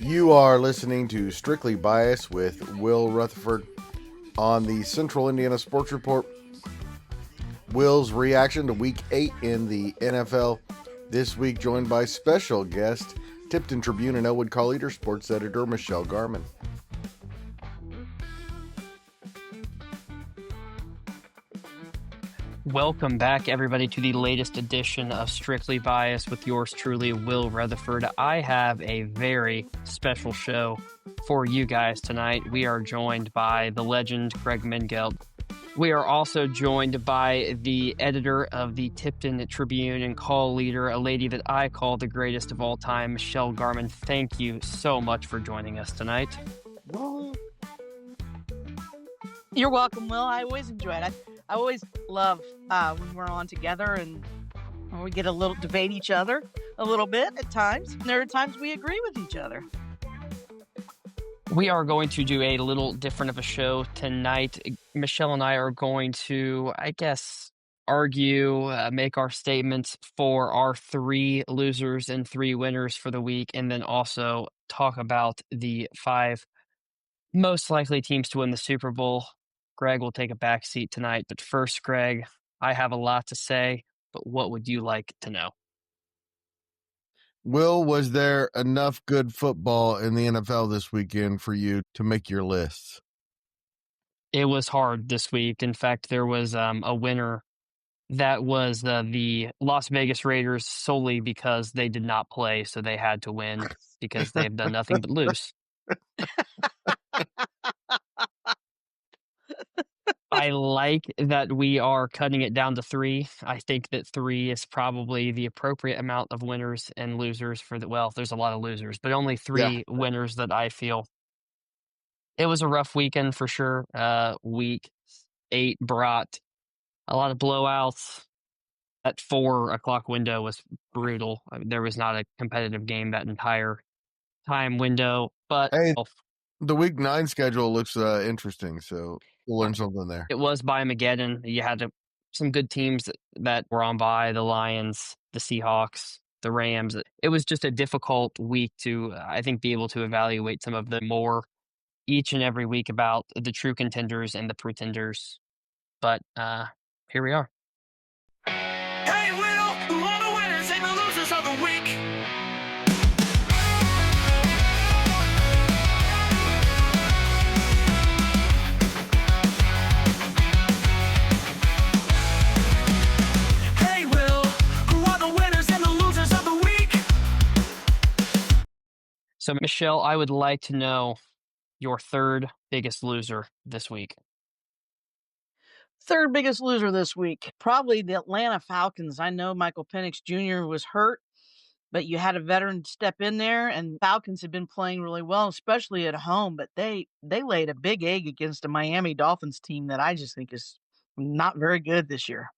You are listening to Strictly Bias with Will Rutherford on the Central Indiana Sports Report. Will's reaction to Week 8 in the NFL. This week joined by special guest, Tipton Tribune and Elwood Call Leader Sports Editor Michelle Garmon. Welcome back, everybody, to the latest edition of Strictly Bias with yours truly, Will Retherford. I have a very special show for you guys tonight. We are joined by the legend, Greg Mengelt. We are also joined by the editor of the Tipton Tribune and call leader, a lady that I call the greatest of all time, Michelle Garmon. Thank you so much for joining us tonight. You're welcome, Will. I always enjoy it. I always love when we're on together and we get a little debate each other a little bit at times. There are times we agree with each other. We are going to do a little different of a show tonight. Michelle and I are going to, argue, make our statements for our 3 losers and 3 winners for the week, and then also talk about the 5 most likely teams to win the Super Bowl. Greg will take a back seat tonight. But first, Greg, I have a lot to say, but what would you like to know? Will, was there enough good football in the NFL this weekend for you to make your lists? It was hard this week. In fact, there was a winner that was the Las Vegas Raiders solely because they did not play, so they had to win because they've done nothing but lose. I like that we are cutting it down to 3. I think that 3 is probably the appropriate amount of winners and losers for there's a lot of losers, but only 3 winners that I feel. It was a rough weekend for sure. Week 8 brought a lot of blowouts. That 4:00 window was brutal. I mean, there was not a competitive game that entire time window, but Hey, the Week 9 schedule looks interesting, so we'll learn something there. it was by Mageddon. You had some good teams that were on bye, the Lions, the Seahawks, the Rams. It was just a difficult week to, I think, be able to evaluate some of the more each and every week about the true contenders and the pretenders. But here we are. Hey, Will, who are the winners and the losers of the week? Hey, Will, who are the winners and the losers of the week? So, Michelle, I would like to know your 3rd biggest loser this week. Third biggest loser this week, probably the Atlanta Falcons. I know Michael Penix Jr. was hurt, but you had a veteran step in there, and Falcons have been playing really well, especially at home, but they laid a big egg against a Miami Dolphins team that I just think is not very good this year.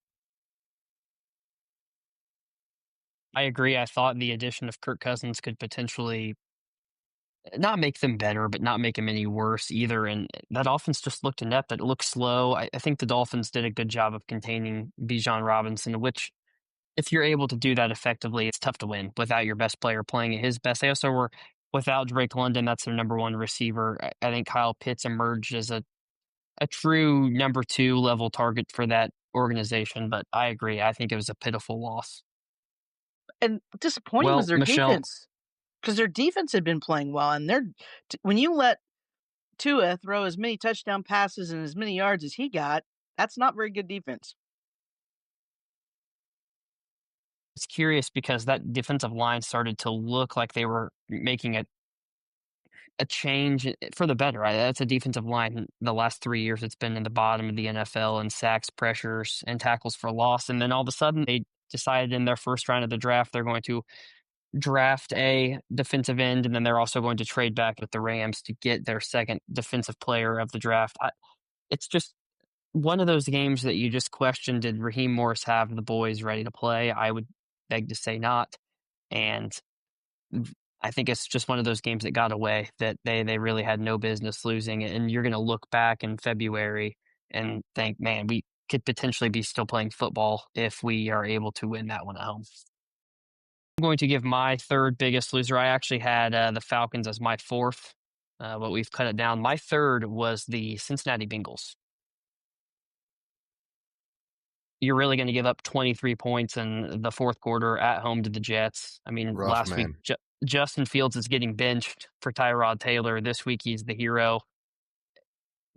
I agree. I thought the addition of Kirk Cousins could potentially not make them better, but not make them any worse either. And that offense just looked inept. It looked slow. I think the Dolphins did a good job of containing Bijan Robinson, which, if you're able to do that effectively, it's tough to win without your best player playing at his best. They also were without Drake London. That's their number 1 receiver. I think Kyle Pitts emerged as a true number 2 level target for that organization. But I agree. I think it was a pitiful loss. And disappointing was their Michelle, defense, because their defense had been playing well, and when you let Tua throw as many touchdown passes and as many yards as he got, that's not very good defense. it's curious because that defensive line started to look like they were making a change for the better. That's a defensive line. The last 3 years, it's been in the bottom of the NFL in sacks, pressures, and tackles for loss. And then all of a sudden, they decided in their first round of the draft they're going to draft a defensive end, and then they're also going to trade back with the Rams to get their 2nd defensive player of the draft. It's just one of those games that you just question, did Raheem Morris have the boys ready to play? I would beg to say not. And I think it's just one of those games that got away, that they really had no business losing. And you're going to look back in February and think, man, we could potentially be still playing football if we are able to win that one at home. I'm going to give my third biggest loser. I actually had the Falcons as my fourth, but we've cut it down. My third was the Cincinnati Bengals. You're really going to give up 23 points in the fourth quarter at home to the Jets. I mean, Rough, last week, man. Justin Fields is getting benched for Tyrod Taylor. This week, he's the hero.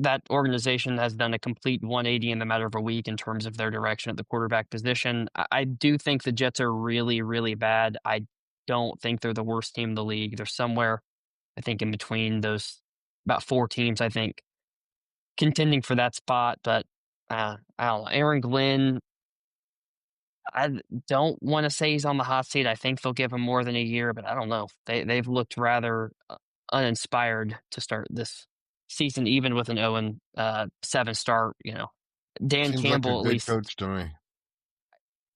That organization has done a complete 180 in the matter of a week in terms of their direction at the quarterback position. I do think the Jets are really, really bad. I don't think they're the worst team in the league. They're somewhere, I think, in between those about four teams, I think, contending for that spot. But I don't know. Aaron Glenn, I don't want to say he's on the hot seat. I think they'll give him more than a year, but I don't know. They've looked rather uninspired to start this season, even with an 0-7 start. Dan Seems like a Campbell, at good least, coach to me.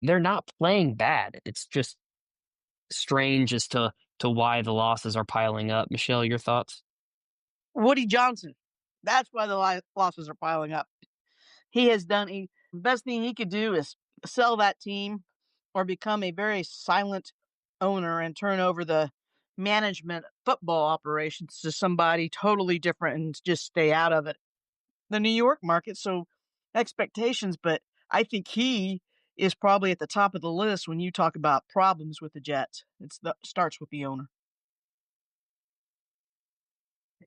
they're not playing bad. It's just strange as to why the losses are piling up. Michelle, your thoughts? Woody Johnson. That's why the losses are piling up. He has done the best thing he could do is sell that team or become a very silent owner and turn over the management football operations to somebody totally different and just stay out of it. The New York market, so expectations, but I think he is probably at the top of the list when you talk about problems with the Jets. Starts with the owner.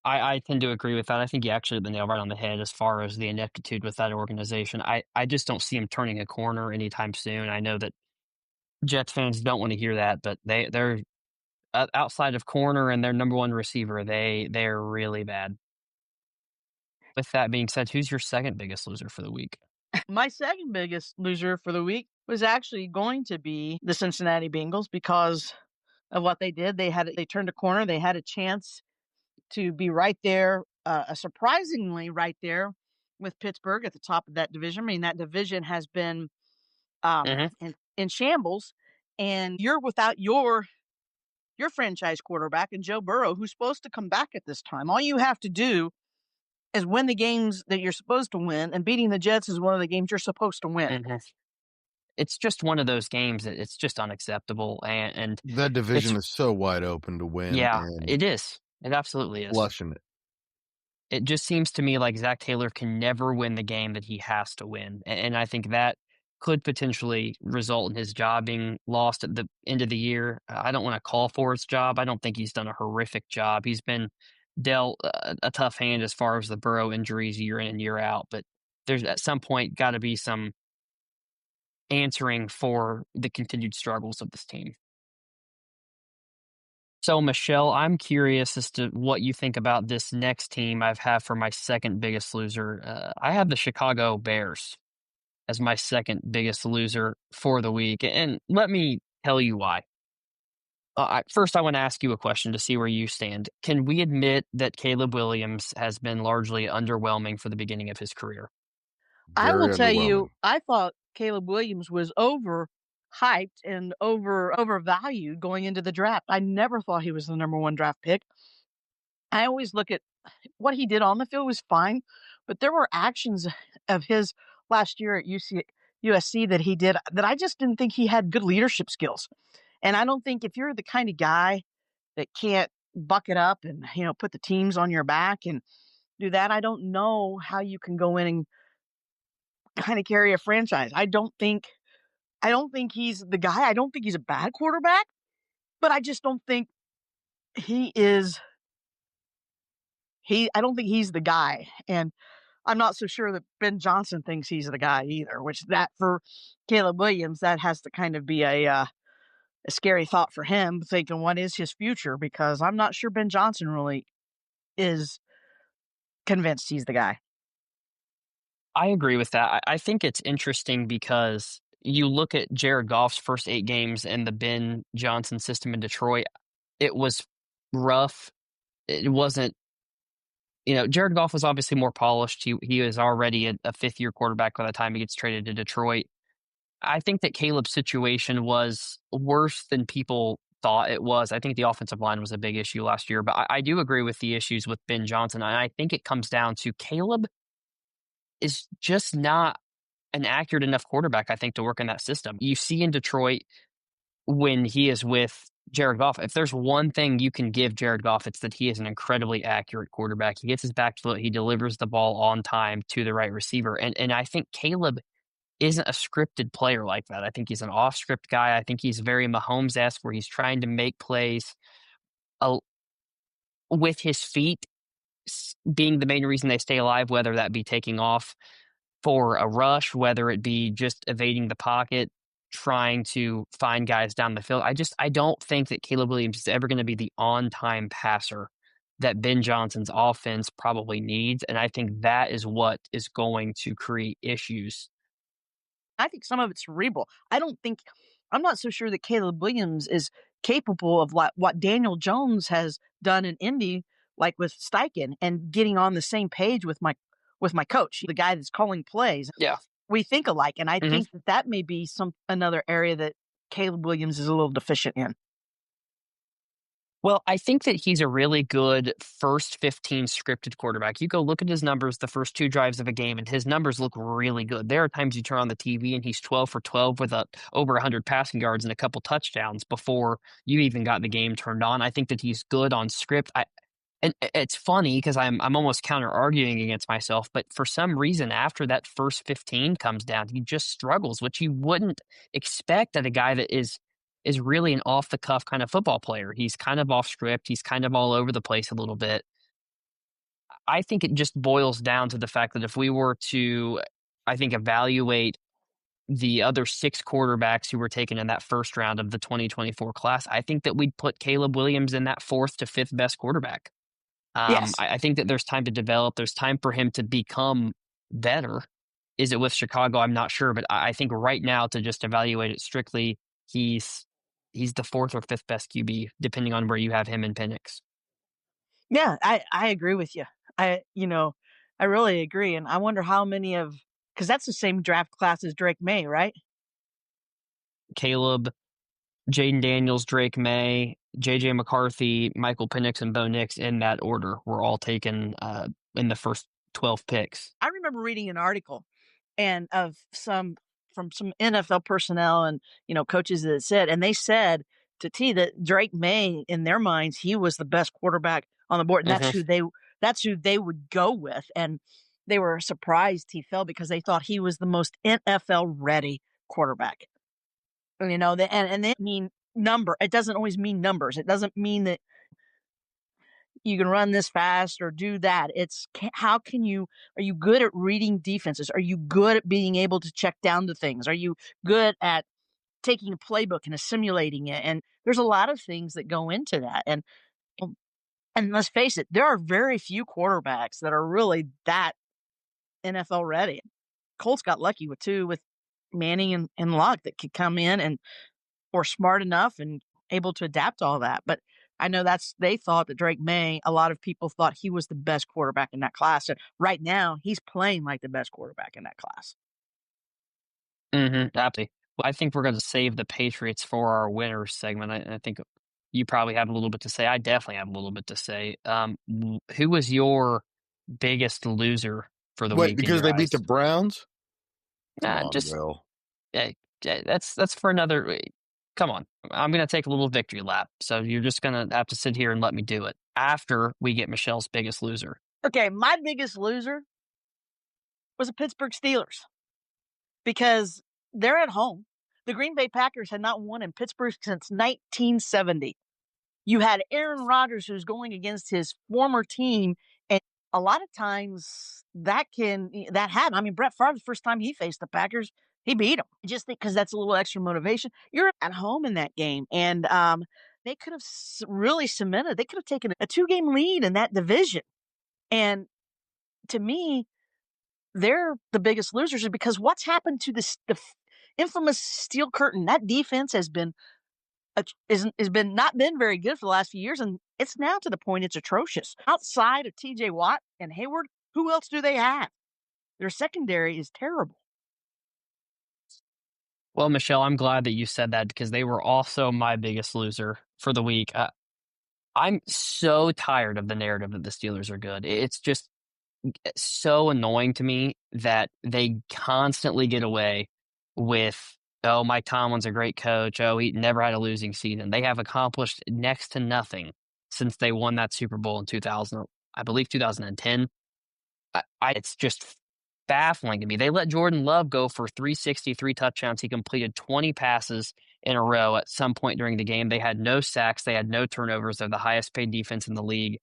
I tend to agree with that. I think you actually hit the nail right on the head as far as the ineptitude with that organization. I just don't see him turning a corner anytime soon. I know that Jets fans don't want to hear that, but they're outside of corner and their number one receiver, they're really bad. With that being said, who's your second biggest loser for the week? My second biggest loser for the week was actually going to be the Cincinnati Bengals because of what they did. They turned a corner. They had a chance to be right there, surprisingly right there with Pittsburgh at the top of that division. I mean, that division has been in shambles, and you're without your franchise quarterback and Joe Burrow, who's supposed to come back at this time. All you have to do is win the games that you're supposed to win, and beating the Jets is one of the games you're supposed to win. It's just one of those games that it's just unacceptable, and that division is so wide open to win. Yeah, and it is. It absolutely is. flushing it. It just seems to me like Zach Taylor can never win the game that he has to win, and I think that could potentially result in his job being lost at the end of the year. I don't want to call for his job. I don't think he's done a horrific job. He's been dealt a tough hand as far as the Burrow injuries year in and year out, but there's at some point got to be some answering for the continued struggles of this team. So, Michelle, I'm curious as to what you think about this next team I've had for my second biggest loser. I have the Chicago Bears as my second biggest loser for the week. And let me tell you why. First, I want to ask you a question to see where you stand. Can we admit that Caleb Williams has been largely underwhelming for the beginning of his career? I will tell you, underwhelming. I thought Caleb Williams was overhyped and overvalued going into the draft. I never thought he was the number one draft pick. I always look at what he did on the field was fine, but there were actions of his last year at USC that he did that I just didn't think he had good leadership skills. And I don't think if you're the kind of guy that can't buck it up and put the teams on your back and do that, I don't know how you can go in and kind of carry a franchise. I don't think he's the guy. I don't think he's a bad quarterback, but I just don't think he is I don't think he's the guy. And I'm not so sure that Ben Johnson thinks he's the guy either, which that for Caleb Williams, that has to kind of be a scary thought for him, thinking what is his future, because I'm not sure Ben Johnson really is convinced he's the guy. I agree with that. I think it's interesting because you look at Jared Goff's first 8 games in the Ben Johnson system in Detroit. It was rough. It wasn't, Jared Goff was obviously more polished. He was already a fifth-year quarterback by the time he gets traded to Detroit. I think that Caleb's situation was worse than people thought it was. I think the offensive line was a big issue last year, but I do agree with the issues with Ben Johnson. And I think it comes down to Caleb is just not an accurate enough quarterback, I think, to work in that system. You see in Detroit, when he is with Jared Goff. If there's one thing you can give Jared Goff, it's that he is an incredibly accurate quarterback. He gets his back foot. He delivers the ball on time to the right receiver. And I think Caleb isn't a scripted player like that. I think he's an off-script guy. I think he's very Mahomes-esque, where he's trying to make plays with his feet being the main reason they stay alive, whether that be taking off for a rush, whether it be just evading the pocket, trying to find guys down the field. I don't think that Caleb Williams is ever going to be the on-time passer that Ben Johnson's offense probably needs, and I think that is what is going to create issues. I think some of it's cerebral. I'm not so sure that Caleb Williams is capable of what Daniel Jones has done in Indy, like with Steichen, and getting on the same page with my coach, the guy that's calling plays. Yeah. We think alike, and I think that may be another area that Caleb Williams is a little deficient in. Well, I think that he's a really good first 15 scripted quarterback. You go look at his numbers the first 2 drives of a game, and his numbers look really good. There are times you turn on the TV and he's 12 for 12 with over 100 passing yards and a couple touchdowns before you even got the game turned on. I think that he's good on script. And it's funny because I'm almost counter-arguing against myself, but for some reason, after that first 15 comes down, he just struggles, which you wouldn't expect at a guy that is really an off-the-cuff kind of football player. He's kind of off-script. He's kind of all over the place a little bit. I think it just boils down to the fact that if we were to, I think, evaluate the other 6 quarterbacks who were taken in that first round of the 2024 class, I think that we'd put Caleb Williams in that 4th to 5th best quarterback. Yes. I think that there's time to develop. There's time for him to become better. Is it with Chicago? I'm not sure, but I think right now, to just evaluate it strictly, he's the 4th or 5th best QB, depending on where you have him in Penix. Yeah, I agree with you. I really agree, and I wonder how many because that's the same draft class as Drake May, right? Caleb, Jaden Daniels, Drake May, J.J. McCarthy, Michael Penix, and Bo Nix in that order were all taken in the first 12 picks. I remember reading an article and from some NFL personnel and coaches that said, and they said to T that Drake May, in their minds, he was the best quarterback on the board, and that's who they would go with, and they were surprised he fell because they thought he was the most NFL ready quarterback. And they mean number. It doesn't always mean numbers. It doesn't mean that you can run this fast or do that. It's are you good at reading defenses? Are you good at being able to check down to things? Are you good at taking a playbook and assimilating it? And there's a lot of things that go into that. And let's face it, there are very few quarterbacks that are really that NFL ready. Colts got lucky with Manning and Luck that could come in and or smart enough and able to adapt all that. But I know they thought that Drake May, a lot of people thought he was the best quarterback in that class. And right now, he's playing like the best quarterback in that class. Absolutely. Well, I think we're going to save the Patriots for our winners segment. I think you probably have a little bit to say. I definitely have a little bit to say. Who was your biggest loser for the week? Because they beat the Browns? Will. That's for another. Come on. I'm going to take a little victory lap. So you're just going to have to sit here and let me do it after we get Michelle's biggest loser. Okay, my biggest loser was the Pittsburgh Steelers because they're at home. The Green Bay Packers had not won in Pittsburgh since 1970. You had Aaron Rodgers, who's going against his former team, and a lot of times that happened. I mean, Brett Favre, the first time he faced the Packers, he beat them. Just think, because that's a little extra motivation. You're at home in that game, and they could have really cemented. They could have taken a 2-game lead in that division. And to me, they're the biggest losers because what's happened to the infamous Steel Curtain? That defense has been not been very good for the last few years, and it's now to the point it's atrocious. Outside of T.J. Watt and Hayward, who else do they have? Their secondary is terrible. Well, Michelle, I'm glad that you said that because they were also my biggest loser for the week. I'm so tired of the narrative that the Steelers are good. It's just so annoying to me that they constantly get away with oh, Mike Tomlin's a great coach. Oh, he never had a losing season. They have accomplished next to nothing since they won that Super Bowl in 2000, I believe 2010. It's just baffling to me. They let Jordan Love go for 363 touchdowns. He completed 20 passes in a row at some point during the game. They had no sacks. They had no turnovers. They're the highest paid defense in the league.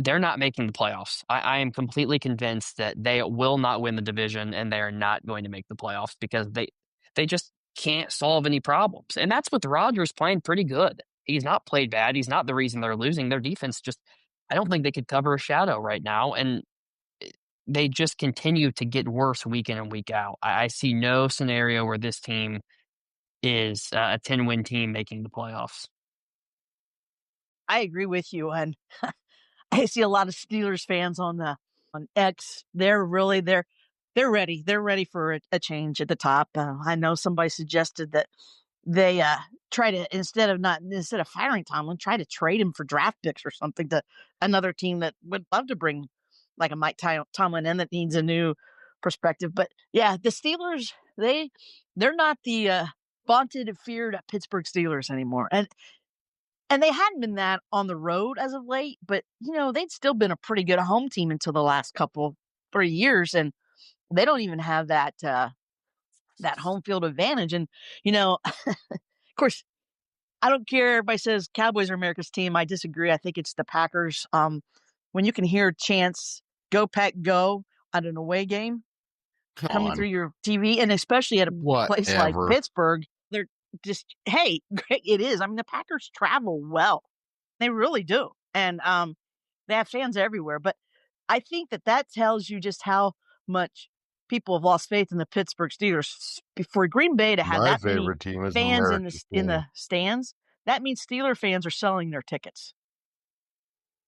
They're not making the playoffs. I am completely convinced that they will not win the division and they are not going to make the playoffs because they just can't solve any problems. And that's with Rodgers playing pretty good. He's not played bad. He's not the reason they're losing. Their defense just, I don't think they could cover a shadow right now. And they just continue to get worse week in and week out. I see no scenario where this team is a 10-win team making the playoffs. I agree with you, and I see a lot of Steelers fans on X. They're ready. They're ready for a change at the top. I know somebody suggested that they try to instead of firing Tomlin, try to trade him for draft picks or something to another team that would love to bring like a Mike Tomlin in that needs a new perspective. But yeah, the Steelers they're not the vaunted, feared Pittsburgh Steelers anymore, and they hadn't been that on the road as of late, but, they'd still been a pretty good home team until the last 3 years, and they don't even have that home field advantage. And, of course, I don't care. Everybody says Cowboys are America's team. I disagree. I think it's the Packers. When you can hear chants, "Go Pack, go" at an away game coming through your TV, and especially at a place like Whatever. Pittsburgh, they're just, hey, great, it is. I mean, the Packers travel well. They really do. And they have fans everywhere. But I think that tells you just how much people have lost faith in the Pittsburgh Steelers. For Green Bay to have My that many favorite team is fans America's in the team. stands, that means Steeler fans are selling their tickets.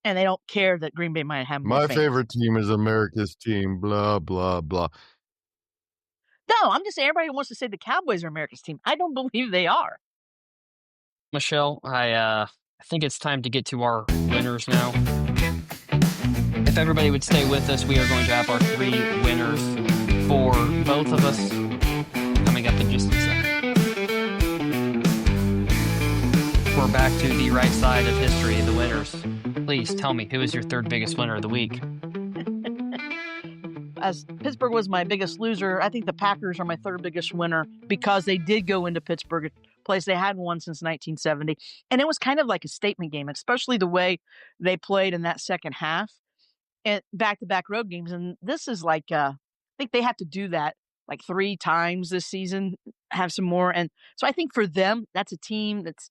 And they don't care that Green Bay might have more My fans. favorite team is America's team. Blah blah blah. No, I'm just saying everybody wants to say the Cowboys are America's team. I don't believe they are. Michelle, I think it's time to get to our winners now. If everybody would stay with us, we are going to have our 3 winners for both of us coming up in just a second. We're back to the right side of history, the winners. Please tell me, who is your 3rd biggest winner of the week? As Pittsburgh was my biggest loser, I think the Packers are my 3rd biggest winner because they did go into Pittsburgh, a place they hadn't won since 1970. And it was kind of like a statement game, especially the way they played in that second half and back-to-back road games. And this is like, I think they have to do that like 3 times this season, have some more. And so I think for them, that's a team that's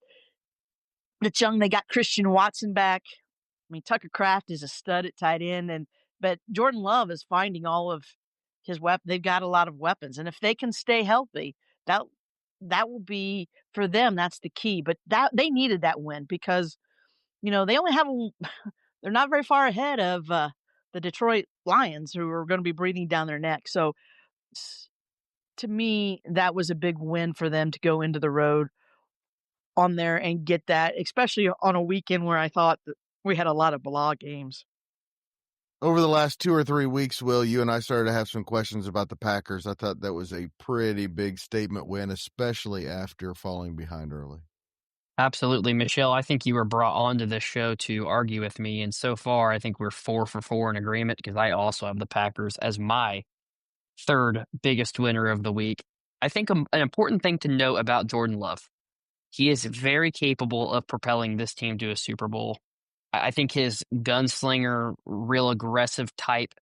young. They got Christian Watson back. I mean, Tucker Kraft is a stud at tight end, but Jordan Love is finding all of his weapons. They've got a lot of weapons, and if they can stay healthy, that will be for them. That's the key. But that they needed that win because they only have they're not very far ahead of the Detroit Lions, who are going to be breathing down their neck. So to me, that was a big win for them to go into the road on there and get that, especially on a weekend where I thought that we had a lot of blah games. Over the last 2 or 3 weeks, Will, you and I started to have some questions about the Packers. I thought that was a pretty big statement win, especially after falling behind early. Absolutely, Michelle. I think you were brought onto this show to argue with me, and so far I think we're 4 for 4 in agreement because I also have the Packers as my 3rd biggest winner of the week. I think an important thing to note about Jordan Love, he is very capable of propelling this team to a Super Bowl. I think his gunslinger, real aggressive type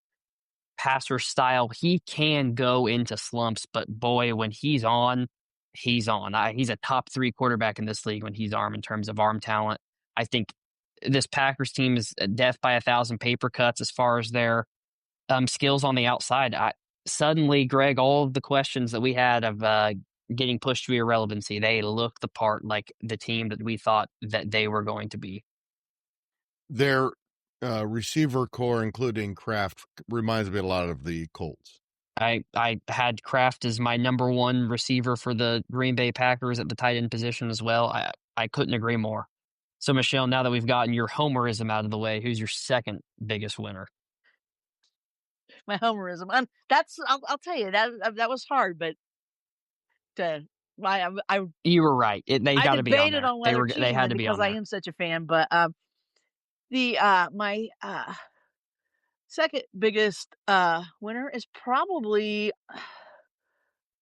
passer style, he can go into slumps, but boy, when he's on, he's on. He's a top 3 quarterback in this league when he's armed in terms of arm talent. I think this Packers team is death by 1,000 paper cuts as far as their skills on the outside. Suddenly, Greg, all of the questions that we had of getting pushed to irrelevancy, they look the part like the team that we thought that they were going to be. Their receiver core, including Kraft, reminds me a lot of the Colts. I had Kraft as my number 1 receiver for the Green Bay Packers at the tight end position as well. I couldn't agree more. So, Michelle, now that we've gotten your homerism out of the way, who's your 2nd biggest winner? My homerism. I'll tell you that was hard, but to. You were right. They I got to be on debated there. on whether They had to be because on I there. am such a fan, but my second biggest winner is probably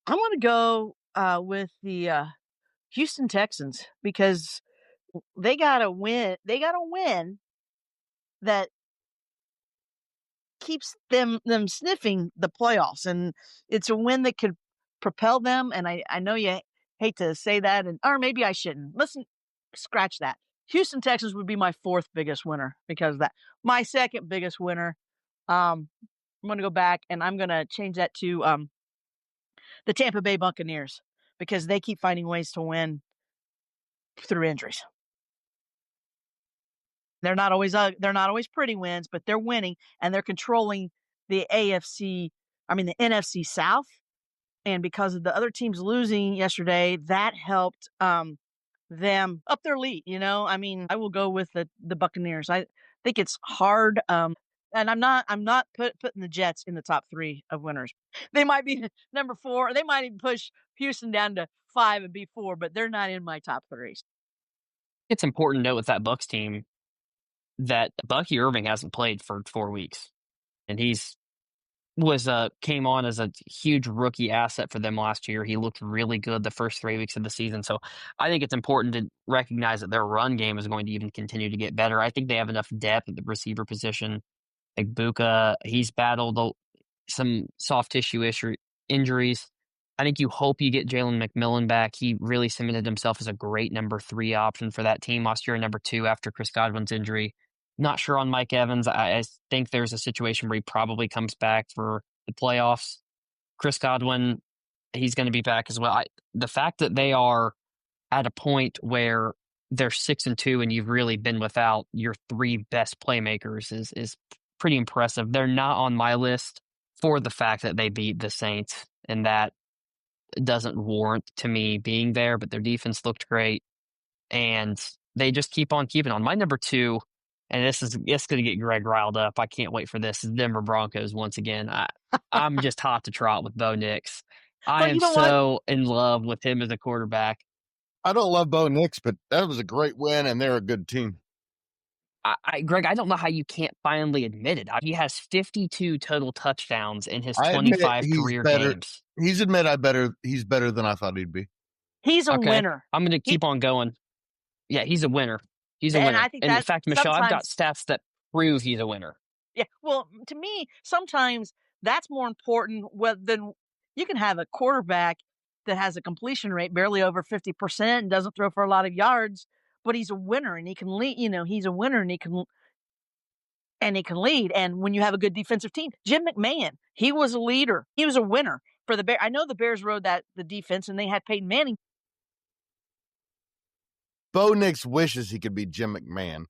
I'm going to go with the Houston Texans because they got a win. They got a win that keeps them sniffing the playoffs, and it's a win that could propel them. And I know you hate to say that, or maybe I shouldn't. Listen, scratch that. Houston Texans would be my fourth biggest winner because of that. My second biggest winner, I'm going to go back and I'm going to change that to the Tampa Bay Buccaneers because they keep finding ways to win through injuries. They're not always pretty wins, but they're winning and they're controlling the NFC South. And because of the other teams losing yesterday, that helped them up their lead. I will go with the Buccaneers. I think it's hard. And I'm not putting the Jets in the top 3 of winners. They might be number 4. They might even push Houston down to 5 and be 4, but they're not in my top 3. It's important to note with that Bucs team that Bucky Irving hasn't played for 4 weeks, and came on as a huge rookie asset for them last year. He looked really good the first 3 weeks of the season. So I think it's important to recognize that their run game is going to even continue to get better. I think they have enough depth at the receiver position. Like Buka, he's battled some soft tissue injuries. I think you hope you get Jalen McMillan back. He really cemented himself as a great number 3 option for that team last year, and number 2 after Chris Godwin's injury. Not sure on Mike Evans. I think there's a situation where he probably comes back for the playoffs. Chris Godwin, he's going to be back as well. The fact that they are at a point where they're 6-2 and you've really been without your 3 best playmakers is pretty impressive. They're not on my list for the fact that they beat the Saints, and that doesn't warrant to me being there, but their defense looked great, and they just keep on keeping on. My number 2, and it's going to get Greg riled up. I can't wait for this. Is Denver Broncos once again. I'm just hot to trot with Bo Nix. I am so in love with him as a quarterback. I don't love Bo Nix, but that was a great win, and they're a good team. Greg, I don't know how you can't finally admit it. He has 52 total touchdowns in his 25 career games. He's better than I thought he'd be. He's a winner. I'm going to keep on going. Yeah, he's a winner. He's a winner. I think in fact, Michelle, I've got stats that prove he's a winner. Yeah, well, to me, sometimes that's more important than you can have a quarterback that has a completion rate barely over 50% and doesn't throw for a lot of yards, but he's a winner and he can lead. He's a winner and he can lead. And when you have a good defensive team, Jim McMahon, he was a leader. He was a winner for the Bears. I know the Bears rode the defense and they had Peyton Manning. Bo Nix wishes he could be Jim McMahon.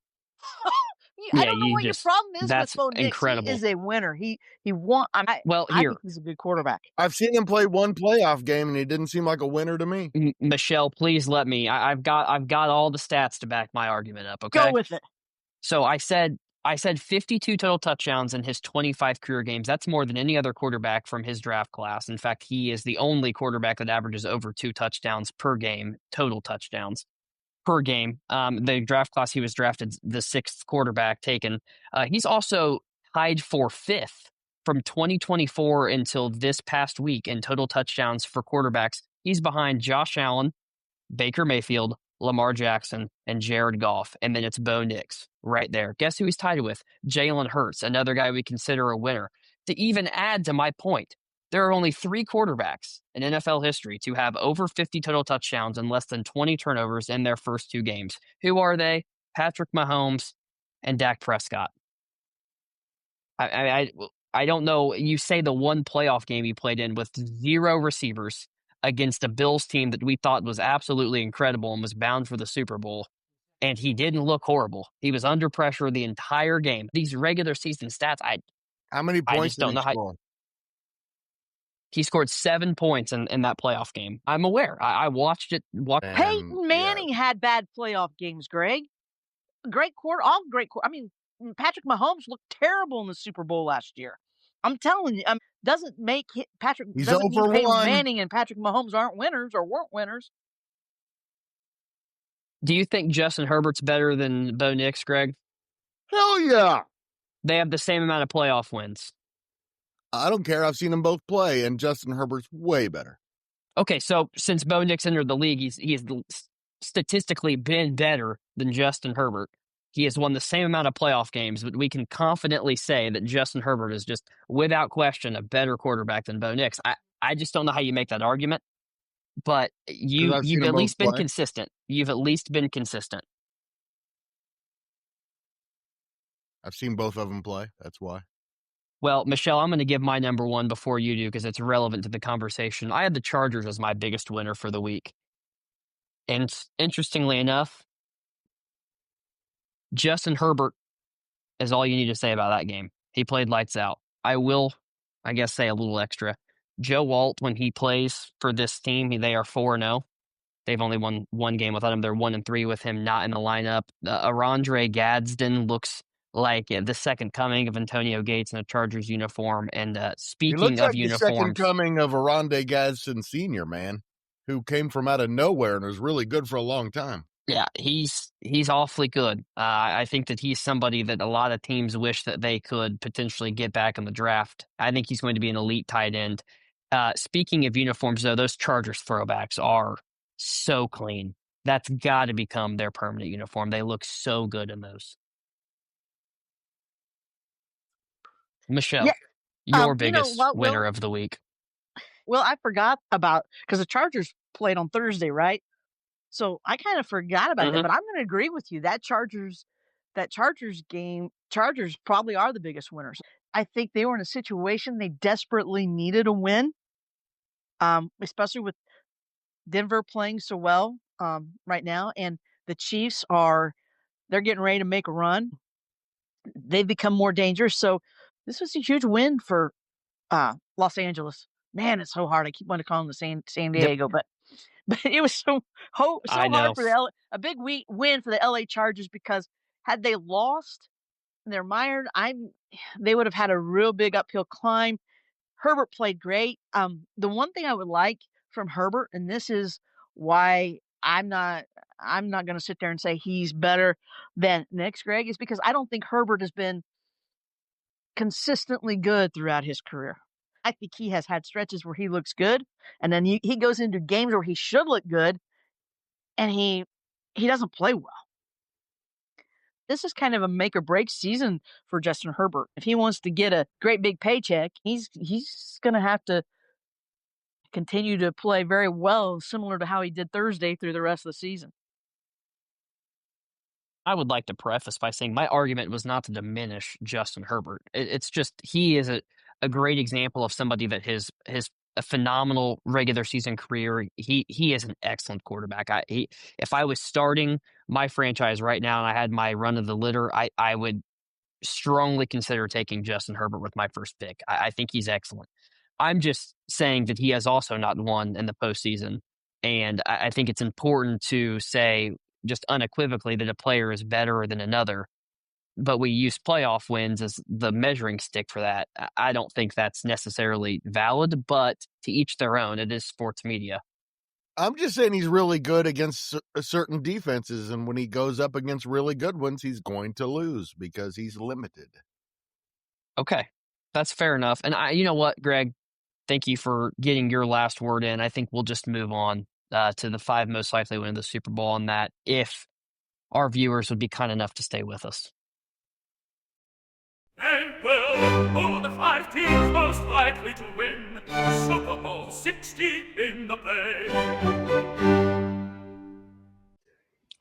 I don't know what your problem is with Bo Nix. Incredible. He is a winner. He won. I think he's a good quarterback. I've seen him play one playoff game, and he didn't seem like a winner to me. Michelle, please let me. I've got all the stats to back my argument up. Okay, go with it. So I said 52 total touchdowns in his 25 career games. That's more than any other quarterback from his draft class. In fact, he is the only quarterback that averages over 2 touchdowns per game, total touchdowns per game. The draft class he was drafted, the 6th quarterback taken. He's also tied for 5th from 2024 until this past week in total touchdowns for quarterbacks. He's behind Josh Allen, Baker Mayfield, Lamar Jackson, and Jared Goff. And then it's Bo Nix right there. Guess who he's tied with? Jalen Hurts, another guy we consider a winner. To even add to my point, there are only 3 quarterbacks in NFL history to have over 50 total touchdowns and less than 20 turnovers in their first 2 games. Who are they? Patrick Mahomes and Dak Prescott. I don't know. You say the one playoff game he played in with 0 receivers against a Bills team that we thought was absolutely incredible and was bound for the Super Bowl, and he didn't look horrible. He was under pressure the entire game. These regular season stats, how many points I just don't know how. He scored 7 points in that playoff game. I'm aware. I watched it. Peyton Manning had bad playoff games, Greg. Great quarter. I mean, Patrick Mahomes looked terrible in the Super Bowl last year. I'm telling you, doesn't make Patrick He's doesn't mean 0 for Peyton 1. Manning and Patrick Mahomes aren't winners or weren't winners. Do you think Justin Herbert's better than Bo Nix, Greg? Hell yeah. They have the same amount of playoff wins. I don't care. I've seen them both play, and Justin Herbert's way better. Okay, so since Bo Nix entered the league, he's statistically been better than Justin Herbert. He has won the same amount of playoff games, but we can confidently say that Justin Herbert is just, without question, a better quarterback than Bo Nix. I just don't know how you make that argument, but I've you've seen at them both least been play. consistent. You've at least been consistent. I've seen both of them play. That's why. Well, Michelle, I'm going to give my number one before you do because it's relevant to the conversation. I had the Chargers as my biggest winner for the week. And interestingly enough, Justin Herbert is all you need to say about that game. He played lights out. I will, I guess, say a little extra. Joe Walt, when he plays for this team, they are 4-0. They've only won one game without him. They're 1-3 with him not in the lineup. Arondre Gadsden looks like the second coming of Antonio Gates in a Chargers uniform. And He speaking looks of like the second uniforms, coming of Arondre Gadsden Sr., man, who came from out of nowhere and was really good for a long time. yeah, he's awfully good. I think that he's somebody that a lot of teams wish that they could potentially get back in the draft. I think he's going to be an elite tight end. Speaking of uniforms, though, those Chargers throwbacks are so clean. That's got to become their permanent uniform. They look so good in those. Michelle, your biggest winner of the week. Well, I forgot about because the Chargers played on Thursday, right? So I kind of forgot about that, but I'm going to agree with you. That Chargers game, Chargers probably are the biggest winners. I think they were in a situation they desperately needed a win, especially with Denver playing so well right now, and the Chiefs they're getting ready to make a run. They've become more dangerous. So this was a huge win for Los Angeles. Man, it's so hard. I keep wanting to call them the San Diego, but it was so hard for a big win for the LA Chargers because had they lost and they're mired, they would have had a real big uphill climb. Herbert played great. The one thing I would like from Herbert, and this is why I'm not going to sit there and say he's better than Nix, Greg, is because I don't think Herbert has been consistently good throughout his career. I think he has had stretches where he looks good, and then he goes into games where he should look good, and he doesn't play well. This is kind of a make or break season for Justin Herbert. If he wants to get a great big paycheck, he's going to have to continue to play very well, similar to how he did Thursday through the rest of the season. I would like to preface by saying my argument was not to diminish Justin Herbert. It's just he is a great example of somebody that has a phenomenal regular season career. He is an excellent quarterback. If I was starting my franchise right now and I had my run of the litter, I would strongly consider taking Justin Herbert with my first pick. I think he's excellent. I'm just saying that he has also not won in the postseason, and I think it's important to say just unequivocally that a player is better than another, but we use playoff wins as the measuring stick for that. I don't think that's necessarily valid, but to each their own. It is sports media. I'm just saying he's really good against certain defenses, and when he goes up against really good ones, he's going to lose because he's limited. Okay, that's fair enough. And you know what, Greg? Thank you for getting your last word in. I think we'll just move on to the 5 most likely win the Super Bowl on that, if our viewers would be kind enough to stay with us. And well, who are the 5 teams most likely to win Super Bowl 60 in the play?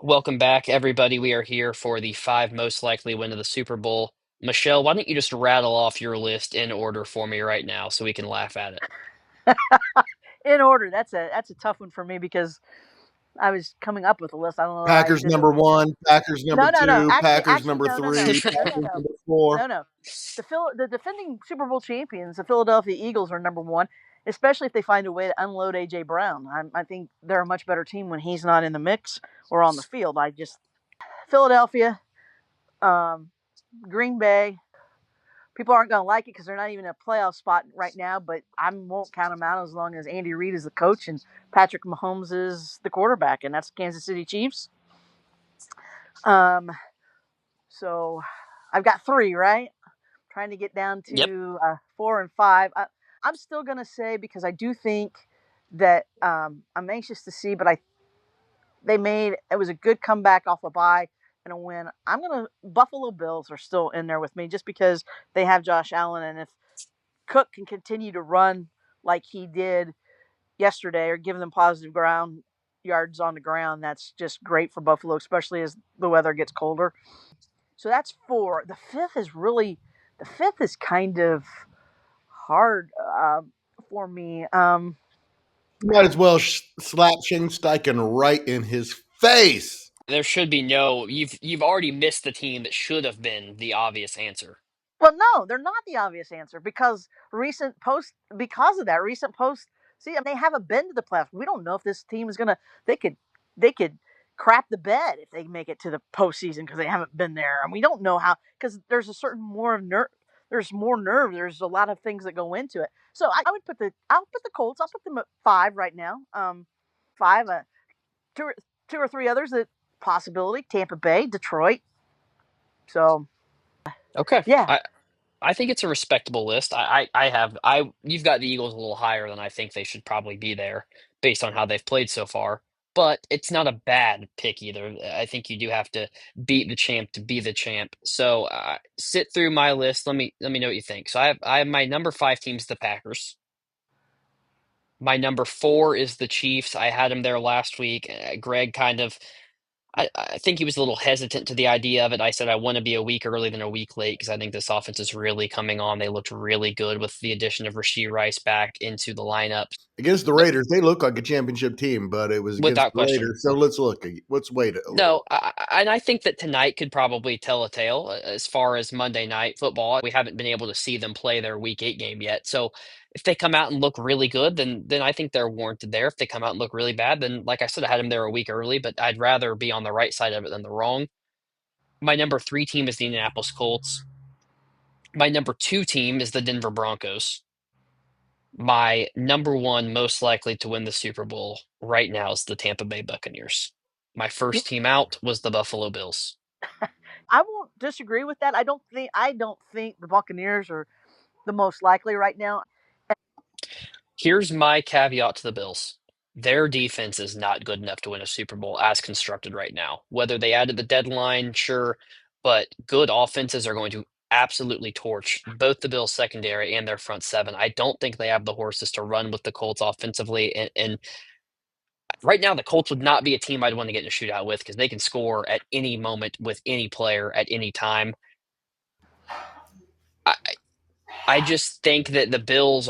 Welcome back, everybody. We are here for the 5 most likely win of the Super Bowl. Michelle, why don't you just rattle off your list in order for me right now so we can laugh at it? In order, that's a tough one for me because I was coming up with a list. I don't know. Packers number 1, Packers number 2, Actually, Packers number 3, Packers number 4. No. The defending Super Bowl champions, the Philadelphia Eagles, are number 1, especially if they find a way to unload A.J. Brown. I think they're a much better team when he's not in the mix or on the field. Philadelphia, Green Bay, people aren't going to like it because they're not even in a playoff spot right now, but I won't count them out as long as Andy Reid is the coach and Patrick Mahomes is the quarterback, and that's Kansas City Chiefs. So I've got 3, right? Trying to get down Yep. to 4 and 5. I'm still going to say, because I do think that I'm anxious to see, but it was a good comeback off a bye and a win. I'm going to Buffalo Bills are still in there with me just because they have Josh Allen, and if Cook can continue to run like he did yesterday or give them positive ground yards on the ground, that's just great for Buffalo, especially as the weather gets colder. So that's 4. The fifth is kind of hard for me. Might as well slap Shane Steichen right in his face. There should be no. You've already missed the team that should have been the obvious answer. Well, no, they're not the obvious answer because of that recent post. See, they haven't been to the playoffs. We don't know if this team is gonna. They could crap the bed if they make it to the postseason because they haven't been there, and we don't know how because there's a certain more nerve. There's more nerve. There's a lot of things that go into it. So I'll put the Colts. I'll put them at 5 right now. 5. Two or three others that possibility: Tampa Bay, Detroit. So Okay. yeah, I think it's a respectable list. You've got the Eagles a little higher than I think they should probably be there based on how they've played so far. But it's not a bad pick either. I think you do have to beat the champ to be the champ. So sit through my list. Let me know what you think. So I have my number 5 team's the Packers. My number 4 is the Chiefs. I had them there last week. Greg kind of I think he was a little hesitant to the idea of it. I said I want to be a week early than a week late because I think this offense is really coming on. They looked really good with the addition of Rashee Rice back into the lineup. Against the Raiders, they look like a championship team, but it was against Without the question. Raiders. So let's wait a little. No, and I think that tonight could probably tell a tale as far as Monday Night Football. We haven't been able to see them play their Week 8 game yet. So if they come out and look really good, then I think they're warranted there. If they come out and look really bad, then like I said, I had them there a week early, but I'd rather be on the right side of it than the wrong. My number 3 team is the Indianapolis Colts. My number 2 team is the Denver Broncos. My number 1 most likely to win the Super Bowl right now is the Tampa Bay Buccaneers. My first team out was the Buffalo Bills. I won't disagree with that. I don't think the Buccaneers are the most likely right now. Here's my caveat to the Bills. Their defense is not good enough to win a Super Bowl as constructed right now. Whether they added the deadline, sure, but good offenses are going to absolutely torch both the Bills secondary and their front 7. I don't think they have the horses to run with the Colts offensively. And right now, the Colts would not be a team I'd want to get in a shootout with because they can score at any moment with any player at any time. I, I just think that the Bills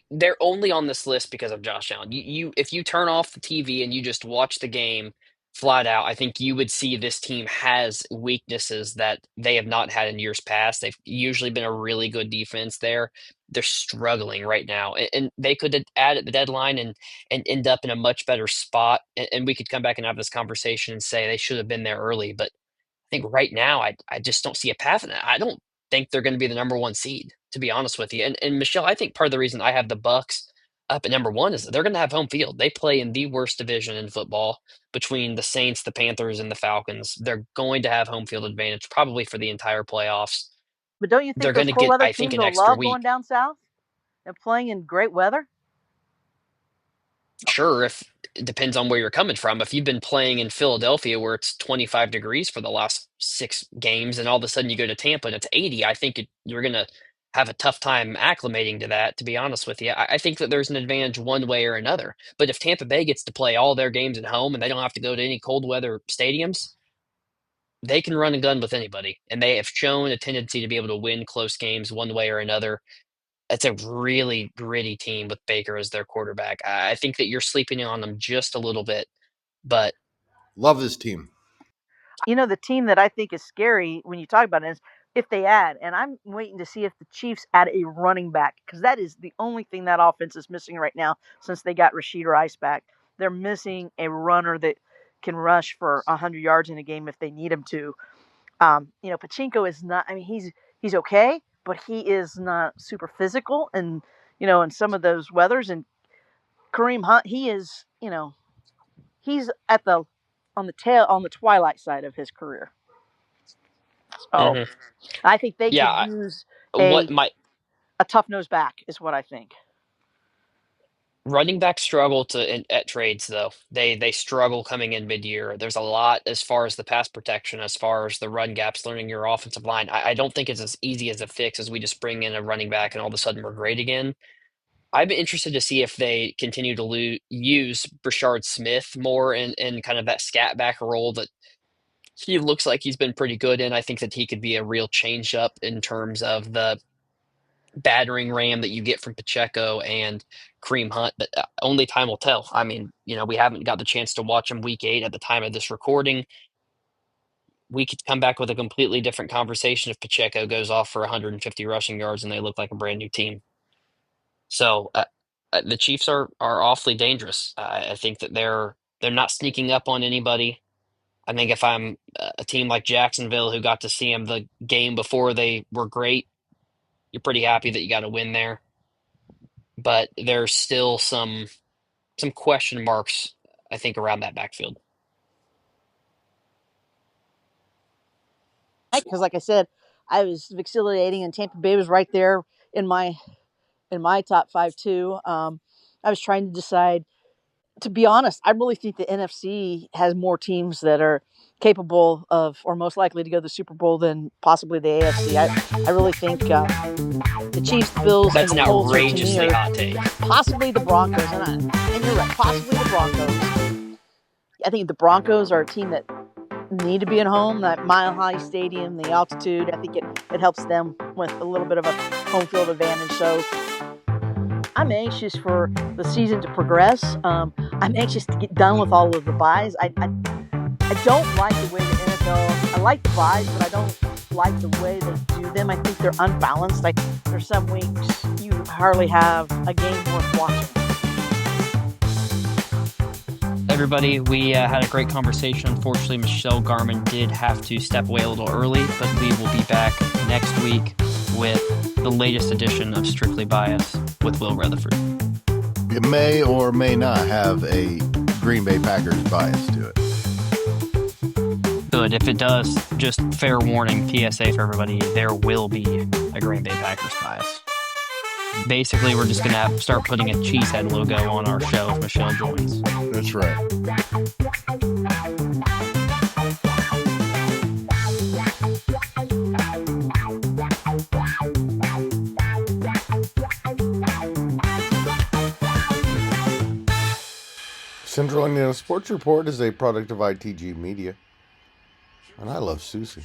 they're only on this list because of Josh Allen. If you turn off the TV and you just watch the game flat out, I think you would see this team has weaknesses that they have not had in years past. They've usually been a really good defense there. They're struggling right now, and they could add at the deadline and end up in a much better spot. And we could come back and have this conversation and say they should have been there early, but I think right now I just don't see a path in that. I don't think they're going to be the number 1 seed, to be honest with you. And Michelle, I think part of the reason I have the Bucks up at number 1 is that they're going to have home field. They play in the worst division in football between the Saints, the Panthers, and the Falcons. They're going to have home field advantage probably for the entire playoffs. But don't you They're think going those to cold get, weather I think, teams an will extra love week. going down south and playing in great weather? Sure, if it depends on where you're coming from. If you've been playing in Philadelphia where it's 25 degrees for the last 6 games and all of a sudden you go to Tampa and it's 80, I think you're going to have a tough time acclimating to that, to be honest with you. I think that there's an advantage one way or another. But if Tampa Bay gets to play all their games at home and they don't have to go to any cold weather stadiums, they can run a gun with anybody. And they have shown a tendency to be able to win close games one way or another. It's a really gritty team with Baker as their quarterback. I think that you're sleeping on them just a little bit, but Love this team. The team that I think is scary when you talk about it is if they add, and I'm waiting to see if the Chiefs add a running back because that is the only thing that offense is missing right now since they got Rashee Rice back. They're missing a runner that can rush for 100 yards in a game if they need him to. Pachinko is not. I mean, he's okay, but he is not super physical, and in some of those weathers. And Kareem Hunt, he is, he's on the twilight side of his career. So Mhm. I think they could Yeah, use what a my tough nose back is what I think. running backs struggle at trades though. They struggle coming in mid-year. There's a lot as far as the pass protection, as far as the run gaps, learning your offensive line. I don't think it's as easy as a fix as we just bring in a running back and all of a sudden we're great again. I'd be interested to see if they continue to use Brashard Smith more in kind of that scat back role that he looks like he's been pretty good in. I think that he could be a real change up in terms of the battering ram that you get from Pacheco and Kareem Hunt, but only time will tell. I mean, we haven't got the chance to watch him week 8 at the time of this recording. We could come back with a completely different conversation if Pacheco goes off for 150 rushing yards and they look like a brand new team. So the Chiefs are awfully dangerous. I think that they're not sneaking up on anybody. I think if I'm a team like Jacksonville who got to see them the game before they were great, you're pretty happy that you got a win there. But there's still some question marks, I think, around that backfield. Because, like I said, I was exfoliating, and Tampa Bay was right there in my top 5 too. I was trying to decide. To be honest, I really think the NFC has more teams that are capable of, or most likely to go to the Super Bowl than possibly the AFC. I really think the Chiefs, the Bills, That's and the an Colts are, to me, outrageously hot take. possibly the Broncos. And you're right, possibly the Broncos. I think the Broncos are a team that need to be at home. That Mile High Stadium, the altitude, I think it helps them with a little bit of a home field advantage. So I'm anxious for the season to progress. I'm anxious to get done with all of the buys. I don't like the way the NFL. I like the buys, but I don't like the way they do them. I think they're unbalanced. There's some weeks you hardly have a game worth watching. Everybody, we had a great conversation. Unfortunately, Michelle Garmon did have to step away a little early, but we will be back next week with the latest edition of Strictly Bias with Will Retherford. It may or may not have a Green Bay Packers bias to it. Good. If it does, just fair warning, PSA for everybody, there will be a Green Bay Packers bias. Basically, we're just going to start putting a cheesehead logo on our show if Michelle joins. That's right. Central Indiana Sports Report is a product of ITG Media. And I love Susie.